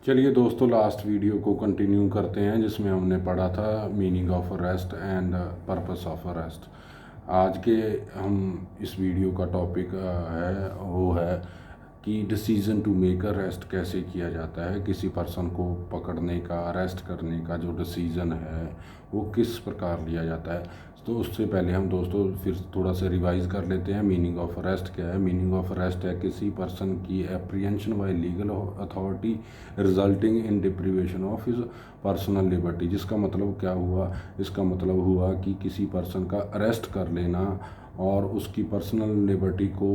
चलिए दोस्तों, last video को कंटिन्यू करते हैं जिसमें हमने पढ़ा था meaning of arrest and purpose of arrest. आज के हम इस वीडियो का टॉपिक है कि डिसीज़न टू मेक अरेस्ट कैसे किया जाता है। किसी पर्सन को पकड़ने का, अरेस्ट करने का जो डिसीज़न है वो किस प्रकार लिया जाता है। तो उससे पहले हम दोस्तों फिर थोड़ा सा रिवाइज कर लेते हैं। मीनिंग ऑफ अरेस्ट क्या है? मीनिंग ऑफ अरेस्ट है किसी पर्सन की apprehension bye legal authority resulting in deprivation of his personal liberty. जिसका मतलब क्या हुआ? इसका मतलब हुआ कि किसी पर्सन का अरेस्ट कर लेना और उसकी पर्सनल लिबर्टी को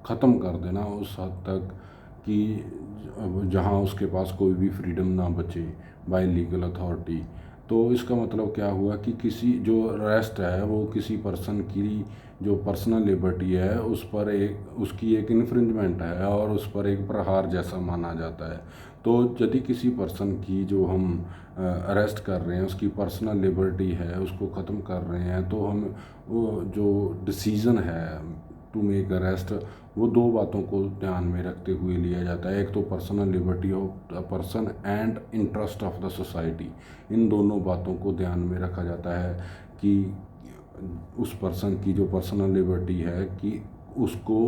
ख़त्म कर देना उस हद तक कि जहाँ उसके पास कोई भी फ्रीडम ना बचे बाय लीगल अथॉरिटी। तो इसका मतलब क्या हुआ कि किसी जो अरेस्ट है वो किसी पर्सन की जो पर्सनल लिबर्टी है उस पर उसकी एक इन्फ्रिंजमेंट है और उस पर एक प्रहार जैसा माना जाता है। तो यदि किसी पर्सन की जो हम अरेस्ट कर रहे हैं उसकी पर्सनल लिबर्टी है उसको ख़त्म कर रहे हैं, तो हम वो जो डिसीज़न है टू मेक अरेस्ट वो दो बातों को ध्यान में रखते हुए लिया जाता है। एक तो personal liberty of the person and interest of the society. इन दोनों बातों को ध्यान में रखा जाता है कि उस पर्सन की जो पर्सनल लिबर्टी है कि उसको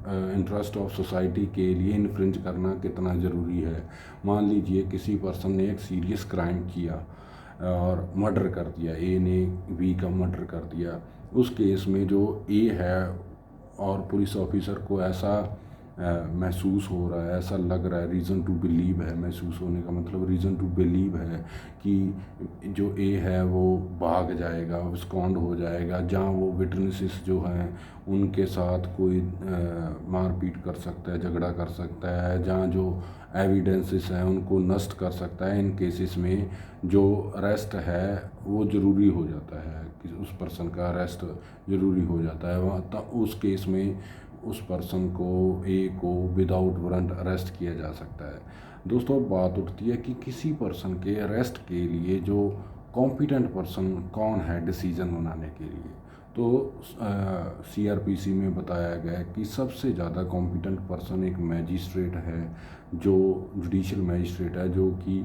इंटरेस्ट ऑफ सोसाइटी के लिए इन्फ्रिंज करना कितना ज़रूरी है। मान लीजिए किसी पर्सन ने एक सीरियस क्राइम किया और मर्डर कर दिया, ए ने बी का मर्डर कर दिया। उस केस में जो ए है और पुलिस ऑफिसर को ऐसा महसूस हो रहा है, ऐसा लग रहा है, रीज़न टू बिलीव है, महसूस होने का मतलब रीज़न टू बिलीव है कि जो ए है वो भाग जाएगा, विस्कॉन्ड हो जाएगा, जहाँ वो विटनेसेस जो हैं उनके साथ कोई मारपीट कर सकता है, झगड़ा कर सकता है, जहाँ जो एविडेंसेस हैं उनको नष्ट कर सकता है। इन केसेस में जो अरेस्ट है वो ज़रूरी हो जाता है कि उस पर्सन का अरेस्ट ज़रूरी हो जाता है। वहाँ तब उस केस में उस पर्सन को ए को विदाउट वारंट अरेस्ट किया जा सकता है। दोस्तों, बात उठती है कि किसी पर्सन के अरेस्ट के लिए जो कॉम्पिटेंट पर्सन कौन है डिसीज़न बनाने के लिए। तो सीआरपीसी में बताया गया है कि सबसे ज़्यादा कॉम्पिटेंट पर्सन एक मैजिस्ट्रेट है, जो जुडिशल मैजिस्ट्रेट है, जो कि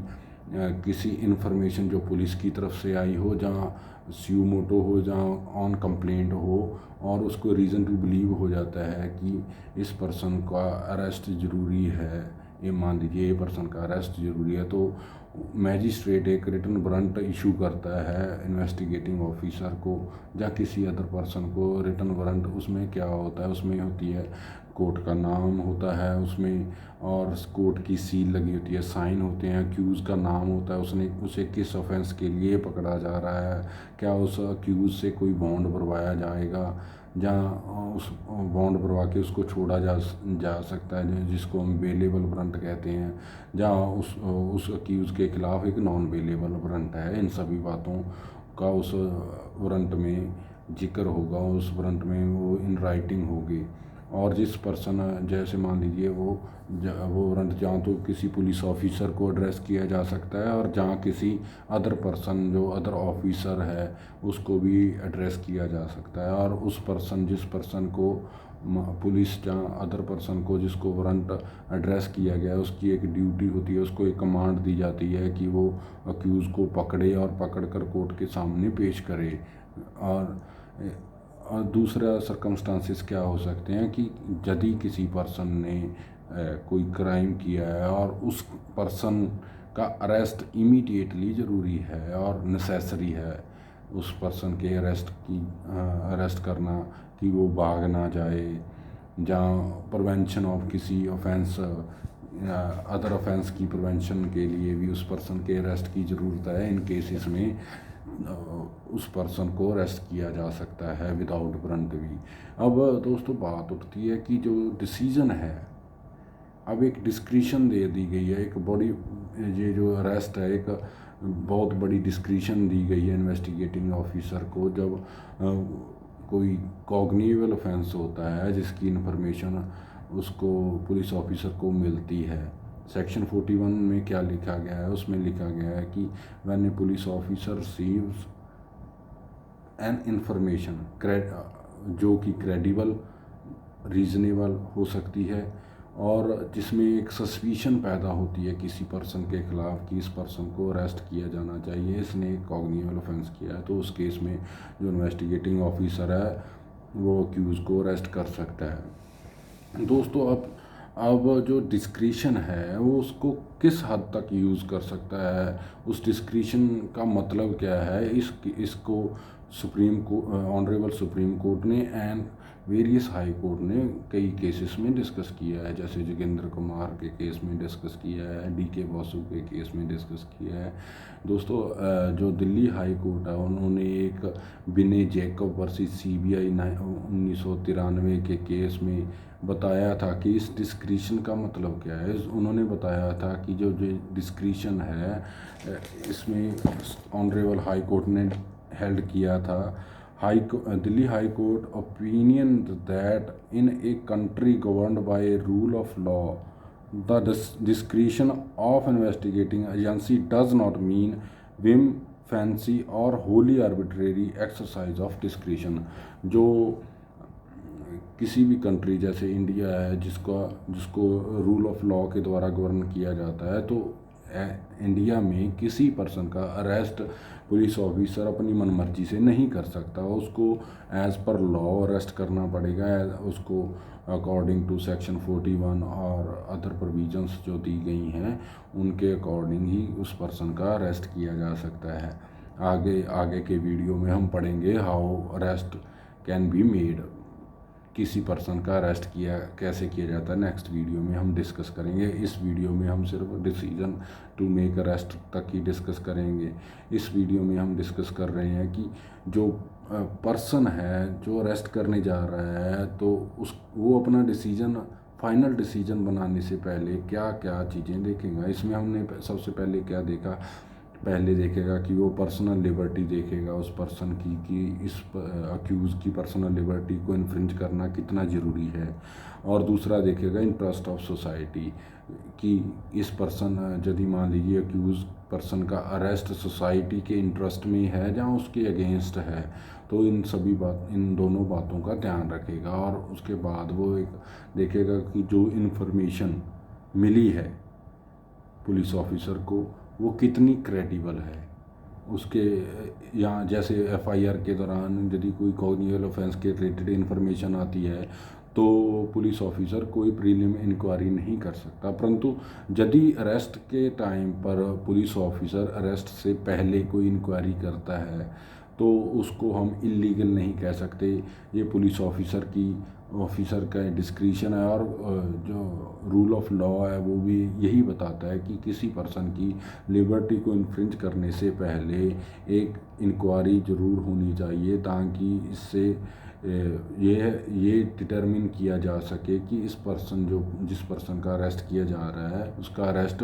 किसी इन्फॉर्मेशन जो पुलिस की तरफ से आई हो, जहाँ स्यू मोटो हो, जहाँ ऑन कंप्लेंट हो और उसको रीज़न टू बिलीव हो जाता है कि इस पर्सन का अरेस्ट ज़रूरी है, ये मान लीजिए ये पर्सन का अरेस्ट ज़रूरी है, तो मैजिस्ट्रेट एक रिटन वारंट इशू करता है इन्वेस्टिगेटिंग ऑफिसर को या किसी अदर पर्सन को। रिटन वारंट उसमें क्या होता है? उसमें होती है कोर्ट का नाम होता है उसमें, और कोर्ट की सील लगी होती है, साइन होते हैं, अक्यूज़ का नाम होता है, उसने उसे किस ऑफेंस के लिए पकड़ा जा रहा है, क्या उस अक्यूज़ से कोई बॉन्ड भरवाया जाएगा, जहाँ उस बॉन्ड भरवा के उसको छोड़ा जा सकता है, जिसको हम बेलेबल वारंट कहते हैं, जहाँ उस अक्यूज़ के खिलाफ एक नॉन बेलेबल वारंट है। इन सभी बातों का उस वारंट में जिक्र होगा, उस वारंट में वो इन राइटिंग होगी। और जिस पर्सन, जैसे मान लीजिए वो वारंट जहाँ तो किसी पुलिस ऑफिसर को एड्रेस किया जा सकता है और जहाँ किसी अदर पर्सन जो अदर ऑफिसर है उसको भी एड्रेस किया जा सकता है। और उस पर्सन, जिस पर्सन को पुलिस, जहाँ अदर पर्सन को जिसको वारंट एड्रेस किया गया है, उसकी एक ड्यूटी होती है, उसको एक कमांड दी जाती है कि वो अक्यूज़ को पकड़े और पकड़कर कोर्ट के सामने पेश करे। और दूसरा सर्कमस्टांसिस क्या हो सकते हैं कि यदि किसी पर्सन ने कोई क्राइम किया है और उस पर्सन का अरेस्ट इमीडिएटली ज़रूरी है और नेसेसरी है, उस पर्सन के अरेस्ट करना कि वो भाग ना जाए, जहाँ प्रिवेंशन ऑफ किसी ऑफेंस, अदर ऑफेंस की प्रिवेंशन के लिए भी उस पर्सन के अरेस्ट की ज़रूरत है। इन केसेस में उस पर्सन को अरेस्ट किया जा सकता है विदाउट वारंट भी। अब दोस्तों, बात उठती है कि जो डिसीज़न है, अब एक डिस्क्रिशन दे दी गई है, एक बड़ी, ये जो अरेस्ट है एक बहुत बड़ी डिस्क्रिशन दी गई है इन्वेस्टिगेटिंग ऑफिसर को। जब कोई कॉग्निबल ऑफेंस होता है जिसकी इन्फॉर्मेशन उसको पुलिस ऑफिसर को मिलती है, सेक्शन 41 में क्या लिखा गया है? उसमें लिखा गया है कि when A police officer receives an information जो कि क्रेडिबल, रीजनेबल हो सकती है और जिसमें एक सस्पिशन पैदा होती है किसी पर्सन के ख़िलाफ़ कि इस पर्सन को अरेस्ट किया जाना चाहिए, इसने एक कॉग्निटिव ऑफेंस किया है, तो उस केस में जो इन्वेस्टिगेटिंग ऑफिसर है वो अक्यूज़ को अरेस्ट कर सकता है। दोस्तों, अब जो डिस्क्रिशन है वो उसको किस हद तक यूज़ कर सकता है, उस डिस्क्रिशन का मतलब क्या है, इसको ऑनरेबल सुप्रीम कोर्ट ने एंड वेरियस हाई कोर्ट ने कई केसेस में डिस्कस किया है। जैसे जोगेंद्र कुमार के केस में डिस्कस किया है, DK बासु के केस में डिस्कस किया है। दोस्तों, जो दिल्ली हाई कोर्ट है उन्होंने एक विनय जैकब वर्सेस CBI 1993 के केस में बताया था कि इस डिस्क्रिशन का मतलब क्या है। उन्होंने बताया था कि जो डिस्क्रिशन है इसमें ऑनरेबल हाई कोर्ट ने हेल्ड किया था, Delhi high court opinion that in a country governed by a rule of law the discretion of investigating agency does not mean whim fancy or wholly arbitrary exercise of discretion. जो किसी भी country जैसे India है जिसको rule of law के द्वारा govern किया जाता है, तो इंडिया में किसी पर्सन का अरेस्ट पुलिस ऑफिसर अपनी मनमर्जी से नहीं कर सकता। उसको एज़ पर लॉ अरेस्ट करना पड़ेगा, उसको अकॉर्डिंग टू सेक्शन 41 और अदर प्रोविजंस जो दी गई हैं उनके अकॉर्डिंग ही उस पर्सन का अरेस्ट किया जा सकता है। आगे के वीडियो में हम पढ़ेंगे how arrest can be made, किसी पर्सन का अरेस्ट कैसे किया जाता है। नेक्स्ट वीडियो में हम डिस्कस करेंगे। इस वीडियो में हम सिर्फ डिसीजन टू मेक अरेस्ट तक ही डिस्कस करेंगे। इस वीडियो में हम डिस्कस कर रहे हैं कि जो पर्सन है जो अरेस्ट करने जा रहा है, तो वो अपना फाइनल डिसीजन बनाने से पहले क्या क्या चीज़ें देखेगा। इसमें हमने सबसे पहले क्या देखा, पहले देखेगा कि वो पर्सनल लिबर्टी देखेगा उस पर्सन की, कि इस अक्यूज़ की पर्सनल लिबर्टी को इन्फ्रिंज करना कितना ज़रूरी है। और दूसरा देखेगा इंटरेस्ट ऑफ सोसाइटी, कि इस पर्सन यदि मान लीजिए अक्यूज़ पर्सन का अरेस्ट सोसाइटी के इंटरेस्ट में है या उसके अगेंस्ट है, तो इन दोनों बातों का ध्यान रखेगा। और उसके बाद वो एक देखेगा कि जो इन्फॉर्मेशन मिली है पुलिस ऑफिसर को वो कितनी क्रेडिबल है। उसके यहाँ जैसे FIR के दौरान यदि कोई कॉग्निटिव ऑफेंस के रिलेटेड इन्फॉर्मेशन आती है तो पुलिस ऑफिसर कोई प्रीलिम इंक्वायरी नहीं कर सकता, परंतु यदि अरेस्ट के टाइम पर पुलिस ऑफिसर अरेस्ट से पहले कोई इंक्वायरी करता है तो उसको हम इलीगल नहीं कह सकते। ये पुलिस ऑफिसर का डिस्क्रिशन है। और जो रूल ऑफ लॉ है वो भी यही बताता है कि किसी पर्सन की लिबर्टी को इन्फ्रिंज करने से पहले एक इंक्वायरी ज़रूर होनी चाहिए, ताकि इससे ये डिटरमिन किया जा सके कि जिस पर्सन का अरेस्ट किया जा रहा है उसका अरेस्ट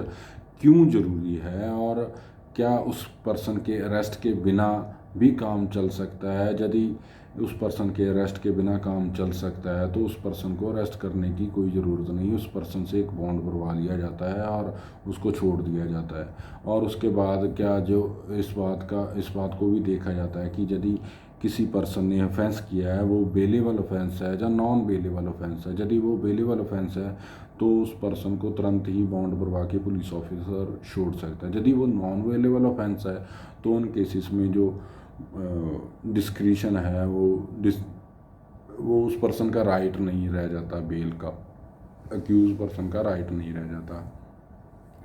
क्यों ज़रूरी है, और क्या उस पर्सन के अरेस्ट के बिना भी काम चल सकता है। यदि उस पर्सन के अरेस्ट के बिना काम चल सकता है तो उस पर्सन को अरेस्ट करने की कोई ज़रूरत नहीं, उस पर्सन से एक बॉन्ड भरवा लिया जाता है और उसको छोड़ दिया जाता है। और उसके बाद क्या जो इस बात को भी देखा जाता है कि यदि किसी पर्सन ने ऑफेंस किया है वो बेलेबल ऑफेंस है या नॉन बेलेबल ऑफेंस है। यदि वो बेलेबल ऑफेंस है तो उस पर्सन को तुरंत ही बॉन्ड भरवा के पुलिस ऑफिसर छोड़ सकता है। यदि वो नॉन बेलेबल ऑफेंस है तो उन केसेस में जो डिस्क्रिशन है वो उस पर्सन का राइट नहीं रह जाता, बेल का अक्यूज पर्सन का राइट नहीं रह जाता।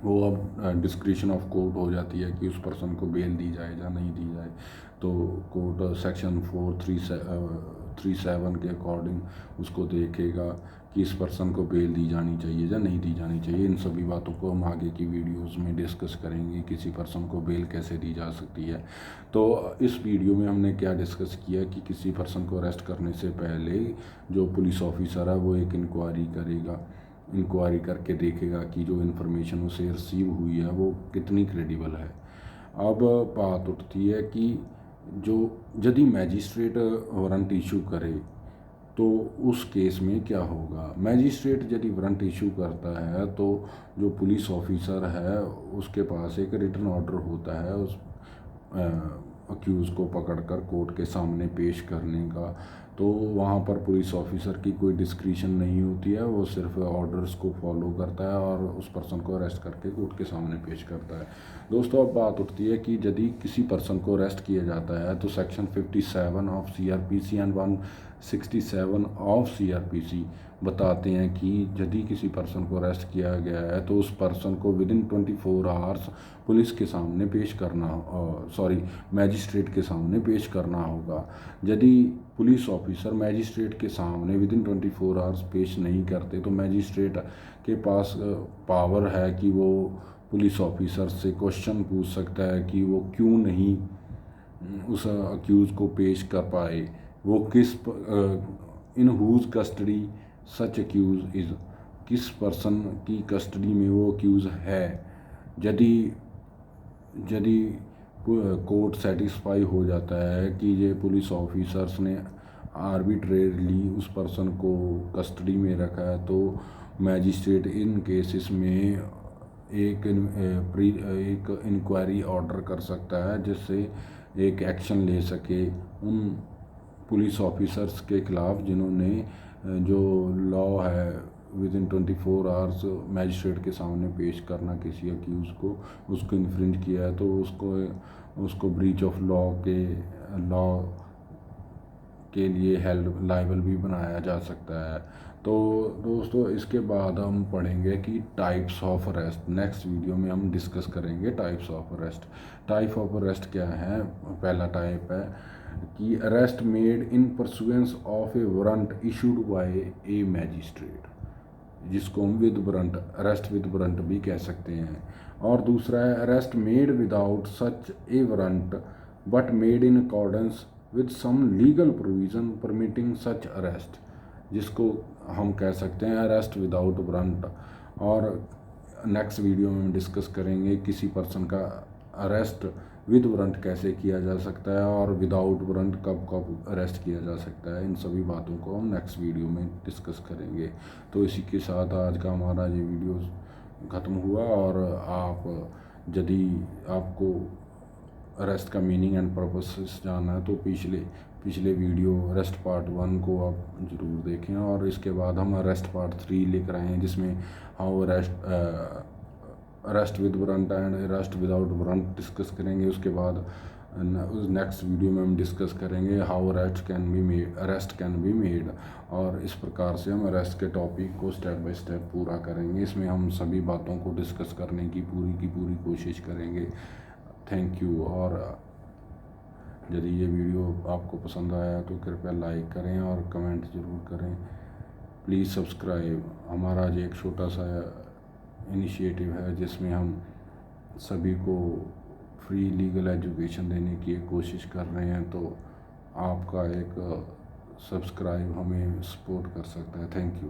वो अब डिस्क्रिशन ऑफ कोर्ट हो जाती है कि उस पर्सन को बेल दी जाए या नहीं दी जाए। तो कोर्ट सेक्शन 437 के अकॉर्डिंग उसको देखेगा कि इस पर्सन को बेल दी जानी चाहिए या नहीं दी जानी चाहिए। इन सभी बातों को हम आगे की वीडियोस में डिस्कस करेंगे, किसी पर्सन को बेल कैसे दी जा सकती है। तो इस वीडियो में हमने क्या डिस्कस किया कि किसी पर्सन को अरेस्ट करने से पहले जो पुलिस ऑफिसर है वो एक इंक्वायरी करके देखेगा कि जो इन्फॉर्मेशन उसे रिसीव हुई है वो कितनी क्रेडिबल है। अब बात उठती है कि जो यदि मैजिस्ट्रेट वारंट इशू करे तो उस केस में क्या होगा। मैजिस्ट्रेट यदि वारंट इशू करता है तो जो पुलिस ऑफिसर है उसके पास एक रिटन ऑर्डर होता है उस अक्यूज़ को पकड़कर कोर्ट के सामने पेश करने का। तो वहाँ पर पुलिस ऑफिसर की कोई डिस्क्रिशन नहीं होती है, वो सिर्फ ऑर्डर्स को फॉलो करता है और उस पर्सन को अरेस्ट करके कोर्ट के सामने पेश करता है। दोस्तों, अब बात उठती है कि यदि किसी पर्सन को अरेस्ट किया जाता है तो section 57 of CRPC and 167 of CRPC बताते हैं कि यदि किसी पर्सन को अरेस्ट किया गया है तो उस पर्सन को विदिन 24 आवर्स पुलिस के सामने पेश करना मैजिस्ट्रेट के सामने पेश करना होगा। यदि पुलिस ऑफिसर मैजिस्ट्रेट के सामने विदिन 24 आवर्स पेश नहीं करते तो मैजिस्ट्रेट के पास पावर है कि वो पुलिस ऑफिसर से क्वेश्चन पूछ सकता है कि वो क्यों नहीं उस अक्यूज़ को पेश कर पाए, वो in whose custody such accused is, किस पर्सन की कस्टडी में वो अक्यूज़ है। यदि यदि कोर्ट सेटिस्फाई हो जाता है कि ये पुलिस ऑफिसर्स ने आर्बिट्रेरली उस पर्सन को कस्टडी में रखा है तो मैजिस्ट्रेट इन केसेस में एक इंक्वायरी ऑर्डर कर सकता है जिससे एक एक्शन ले सके उन पुलिस ऑफिसर्स के ख़िलाफ़ जिन्होंने जो लॉ है विदिन 24 आवर्स मैजिस्ट्रेट के सामने पेश करना किसी अक्यूज़ को उसको इन्फ्रिंज किया है, तो उसको ब्रीच ऑफ लॉ के लिए हेल्ड लाइबल भी बनाया जा सकता है। तो दोस्तों, इसके बाद हम पढ़ेंगे कि types of arrest. Next video में हम डिस्कस करेंगे types of arrest. Type of arrest क्या है? पहला टाइप है कि arrest made in pursuance of a warrant issued by a magistrate, जिसको हम with warrant, arrest with warrant भी कह सकते हैं। और दूसरा है arrest made without such a warrant but made in accordance with some legal provision permitting such arrest, जिसको हम कह सकते हैं अरेस्ट विदाउट वारंट। और नेक्स्ट वीडियो में हम डिस्कस करेंगे किसी पर्सन का अरेस्ट विद वारंट कैसे किया जा सकता है और विदाउट वारंट कब कब अरेस्ट किया जा सकता है। इन सभी बातों को हम नेक्स्ट वीडियो में डिस्कस करेंगे। तो इसी के साथ आज का हमारा ये वीडियो ख़त्म हुआ। और यदि आपको अरेस्ट का मीनिंग एंड पर्पसेस जानना है तो पिछले वीडियो अरेस्ट पार्ट 1 को आप ज़रूर देखें। और इसके बाद हम अरेस्ट पार्ट 3 लेकर आए हैं जिसमें how arrest with warrant and arrest without warrant discuss करेंगे। उसके बाद नेक्स्ट वीडियो में हम डिस्कस करेंगे how arrest can be made. और इस प्रकार से हम अरेस्ट के टॉपिक को स्टेप बाय स्टेप पूरा करेंगे। इसमें हम सभी बातों को डिस्कस करने की पूरी कोशिश करेंगे। Thank you. और यदि ये वीडियो आपको पसंद आया तो कृपया लाइक करें और कमेंट ज़रूर करें। Please subscribe. हमारा ये एक छोटा सा इनिशिएटिव है जिसमें हम सभी को फ्री लीगल एजुकेशन देने की एक कोशिश कर रहे हैं, तो आपका एक सब्सक्राइब हमें सपोर्ट कर सकता है। Thank you.